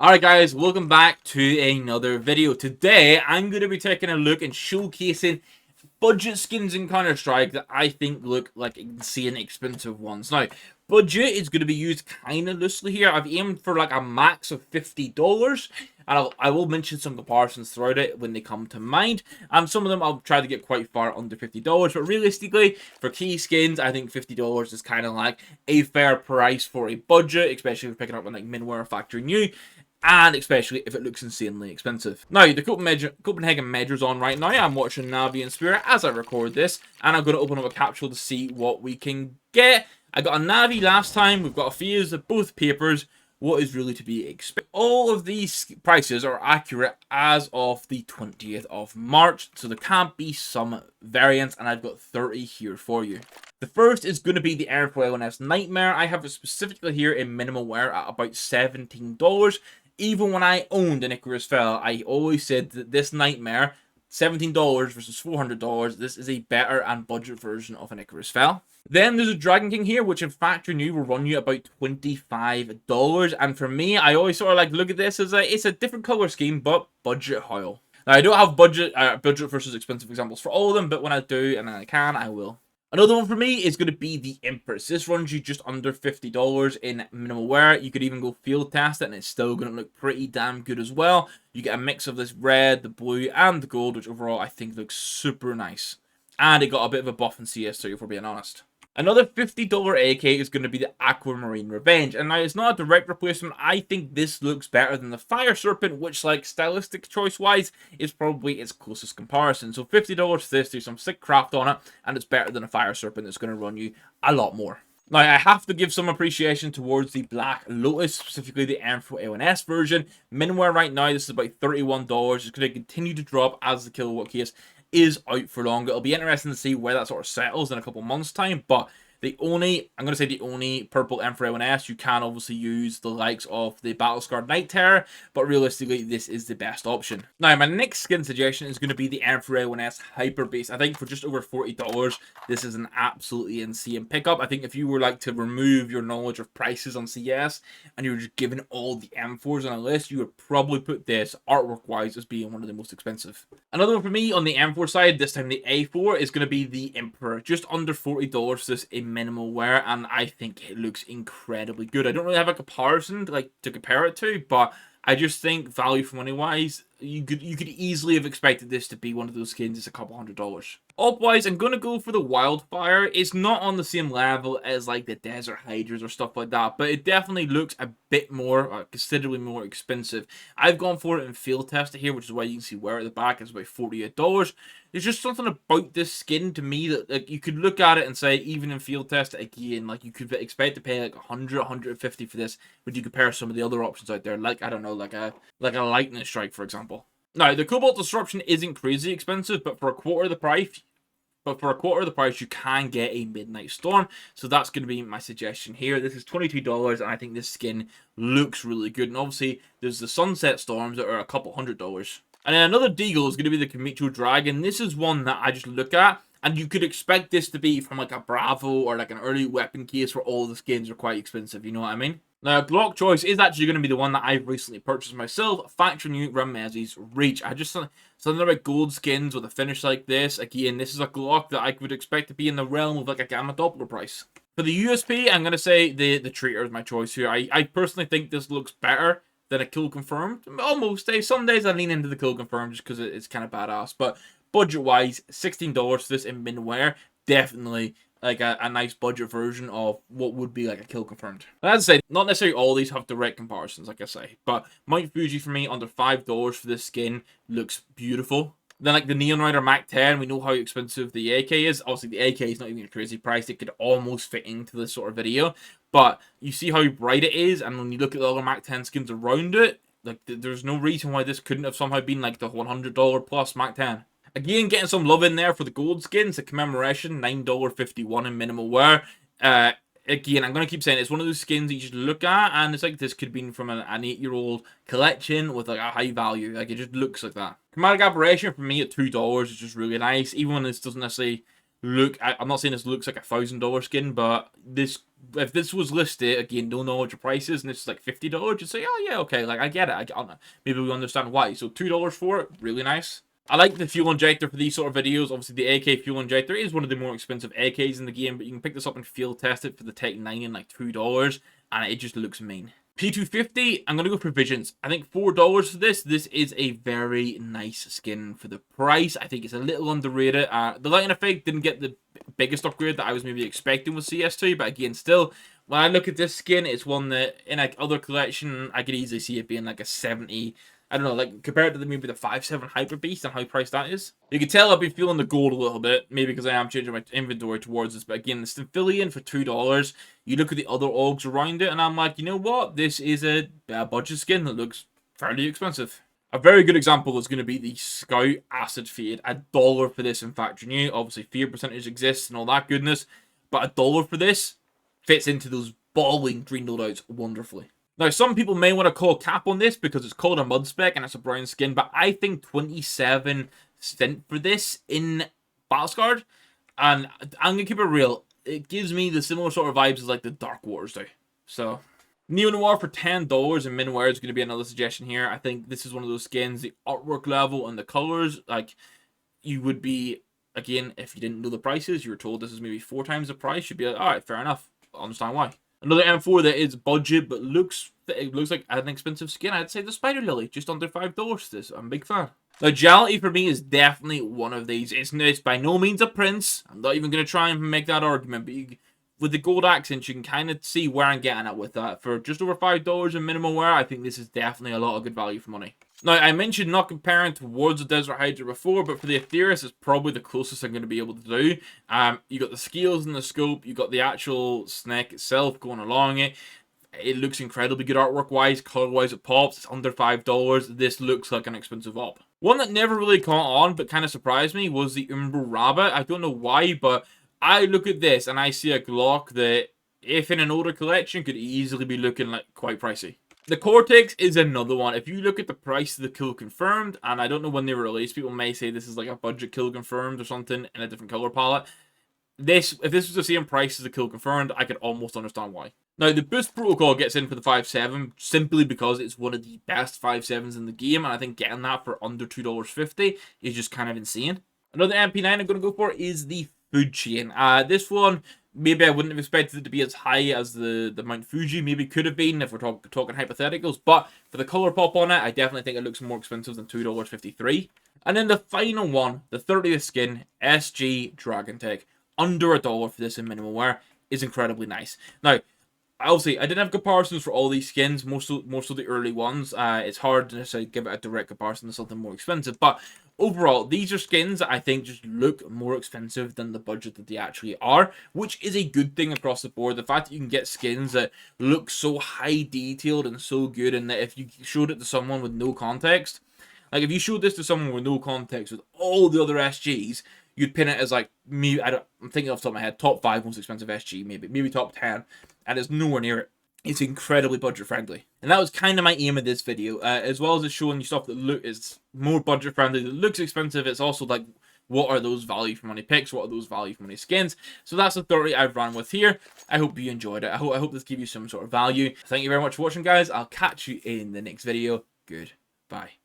Alright guys, welcome back to another video. Today, I'm going to be taking a look and showcasing budget skins in Counter-Strike that I think look like insane expensive ones. Now, budget is going to be used kind of loosely here. I've aimed for like a max of $50, and I will mention some comparisons throughout it when they come to mind. And some of them I'll try to get quite far under $50, but realistically, for key skins, I think $50 is kind of like a fair price for a budget, especially if you're picking up on like Minware Factory New. And especially if it looks insanely expensive. Now, the Copenhagen Major's on right now. I'm watching Navi and Spirit as I record this. And I'm going to open up a capsule to see what we can get. I got a Navi last time. We've got a Fuse of both papers. What is really to be expected? All of these prices are accurate as of the 20th of March. So there can't be some variance. And I've got 30 here for you. The first is going to be the M4 and AWP Nightmare. I have it specifically here in minimal wear at about $17. Even when I owned an Icarus Fell, I always said that this Nightmare, $17 versus $400, this is a better and budget version of an Icarus Fell. Then there's a Dragon King here, which in factory new will run you about $25. And for me, I always sort of like look at this as it's a different color scheme, but budget hoil. Now, I don't have budget versus expensive examples for all of them, but when I do and I can, I will. Another one for me is going to be the Empress. This runs you just under $50 in minimal wear. You could even go field test it and it's still going to look pretty damn good as well. You get a mix of this red, the blue, and the gold, which overall I think looks super nice. And it got a bit of a buff in CS2, if we're being honest. Another $50 AK is going to be the Aquamarine Revenge. And now, it's not a direct replacement. I think this looks better than the Fire Serpent, which, like, stylistic choice-wise, is probably its closest comparison. So $50 for this, there's some sick craft on it, and it's better than a Fire Serpent that's going to run you a lot more. Now, I have to give some appreciation towards the Black Lotus, specifically the M4 and AWP version. Minware right now, this is about $31. It's going to continue to drop as the kilowatt case is out for longer. It'll be interesting to see where that sort of settles in a couple months' time, but I'm going to say the only purple M4 and AWP, you can obviously use the likes of the Battle Scarred Night Terror, but realistically, this is the best option. Now, my next skin suggestion is going to be the M4 and AWP Hyper Base. I think for just over $40, this is an absolutely insane pickup. I think if you were like to remove your knowledge of prices on CS, and you were just given all the M4s on a list, you would probably put this, artwork-wise, as being one of the most expensive. Another one for me on the M4 side, this time the A4, is going to be the Emperor. Just under $40 for this minimal wear, and I think it looks incredibly good. I don't really have a comparison to compare it to, but I just think value for money wise, you could easily have expected this to be one of those skins. It's a couple $100. Up-wise, I'm going to go for the Wildfire. It's not on the same level as like the Desert Hydras or stuff like that, but it definitely looks a bit more, considerably more expensive. I've gone for it in field tested here, which is why you can see where at the back is about $48. There's just something about this skin to me that like you could look at it and say, even in field test again, like you could expect to pay like 100, 150 for this when you compare some of the other options out there, like I don't know, like a Lightning Strike, for example. Now, the Cobalt Disruption isn't crazy expensive, but for a quarter of the price, you can get a Midnight Storm. So that's going to be my suggestion here. This is $22, and I think this skin looks really good. And obviously, there's the Sunset Storms that are a couple $100. And then another Deagle is going to be the Kamicho Dragon. This is one that I just look at, and you could expect this to be from like a Bravo or like an early weapon case where all the skins are quite expensive. You know what I mean? Now, Glock choice is actually going to be the one that I've recently purchased myself. Factory New Ramesses Reach. I just something about gold skins with a finish like this. Again, this is a Glock that I would expect to be in the realm of like a Gamma Doppler price. For the USP, I'm going to say the Treater is my choice here. I personally think this looks better than a Kill Confirmed. Almost days. Some days I lean into the Kill Confirmed just because it's kind of badass. But budget-wise, $16 for this in minwear. Definitely like a nice budget version of what would be like a Kill Confirmed. As I say, not necessarily all these have direct comparisons, like I say, but Mount Fuji for me, under $5 for this skin, looks beautiful. Then like the Neon Rider Mac 10, we know how expensive the AK is. Obviously the AK is not even a crazy price. It could almost fit into this sort of video, but you see how bright it is, and when you look at the other Mac 10 skins around it, like there's no reason why this couldn't have somehow been like the $100 plus Mac 10. Again, getting some love in there for the gold skins. The Commemoration, $9.51 in minimal wear. Again, I'm going to keep saying it's one of those skins that you just look at, and it's like this could be from an 8-year-old collection with like a high value. Like, it just looks like that. Chromatic Aberration for me at $2 is just really nice. Even when this doesn't necessarily look... I'm not saying this looks like a $1,000 skin, but this if this was listed, again, no knowledge of prices, and it's like $50, you'd say, oh yeah, okay, like I get it. I don't know. Maybe we understand why. So $2 for it, really nice. I like the fuel injector for these sort of videos. Obviously, the AK fuel injector is one of the more expensive AKs in the game, but you can pick this up and field test it for the Tech 9 in like $2, and it just looks mean. P250, I'm going to go for Visions. I think $4 for this. This is a very nice skin for the price. I think it's a little underrated. The lighting effect didn't get the biggest upgrade that I was maybe expecting with CS2, but again, still, when I look at this skin, it's one that in like other collection, I could easily see it being like a 70. I don't know, like compared to maybe the 5.7 Hyper Beast and how priced that is. You can tell I've been feeling the gold a little bit, maybe because I am changing my inventory towards this. But again, the Stimphilian for $2. You look at the other Augs around it, and I'm like, you know what? This is a budget skin that looks fairly expensive. A very good example is going to be the Scout Acid Fade. $1 for this in Factory New. Obviously, fear percentage exists and all that goodness. But $1 for this fits into those balling green loadouts wonderfully. Now, some people may want to call cap on this because it's called a mud spec and it's a brown skin, but I think 27 cent for this in Battlescarred, and I'm going to keep it real, it gives me the similar sort of vibes as like the Dark Wars do. So, Neo Noir for $10 in Minware is going to be another suggestion here. I think this is one of those skins, the artwork level and the colors, like, you would be, again, if you didn't know the prices, you were told this is maybe 4 times the price, you'd be like, alright, fair enough, I understand why. Another M4 that is budget, but looks like an expensive skin. I'd say the Spider Lily, just under $5 this. I'm a big fan. Now, Duality for me is definitely one of these. It's by no means a prince. I'm not even going to try and make that argument, but with the gold accents, you can kind of see where I'm getting at with that. For just over $5 in minimum wear, I think this is definitely a lot of good value for money. Now, I mentioned not comparing towards the Desert Hydra before, but for the Aetherius, it's probably the closest I'm going to be able to do. You got the scales and the scope, you got the actual snake itself going along it. It looks incredibly good artwork-wise, color-wise it pops, it's under $5. This looks like an expensive op. One that never really caught on, but kind of surprised me, was the Umbro Rabbit. I don't know why, but I look at this and I see a Glock that, if in an older collection, could easily be looking like quite pricey. The Cortex is another one. If you look at the price of the kill confirmed, and I don't know when they were released, people may say this is like a budget kill confirmed or something in a different color palette. If this was the same price as the kill confirmed, I could almost understand why. Now, the Boost Protocol gets in for the 5.7 simply because it's one of the best 5.7s in the game, and I think getting that for under $2.50 is just kind of insane. Another MP9 I'm going to go for is the Food Chain. This one, maybe I wouldn't have expected it to be as high as the Mount Fuji maybe could have been if we're talking hypotheticals, but for the color pop on it, I definitely think it looks more expensive than $2.53. And then the final one, the 30th skin, SG Dragon Tech. Under $1 for this in minimal wear is incredibly nice. Now, obviously, I didn't have comparisons for all these skins, most of the early ones. It's hard to necessarily give it a direct comparison to something more expensive, but overall, these are skins that I think just look more expensive than the budget that they actually are, which is a good thing across the board. The fact that you can get skins that look so high detailed and so good, and that if you showed it to someone with no context, like if you showed this to someone with no context with all the other SGs, you'd pin it as like me. I'm thinking off the top of my head, top 5 most expensive SG, maybe top 10, and it's nowhere near it. It's incredibly budget friendly, and that was kind of my aim of this video, as well as it showing you stuff that is more budget friendly, that looks expensive. It's also like, what are those value for money picks? What are those value for money skins? So that's the 30 I've run with here. I hope you enjoyed it. I hope this gave you some sort of value. Thank you very much for watching, guys. I'll catch you in the next video. Goodbye.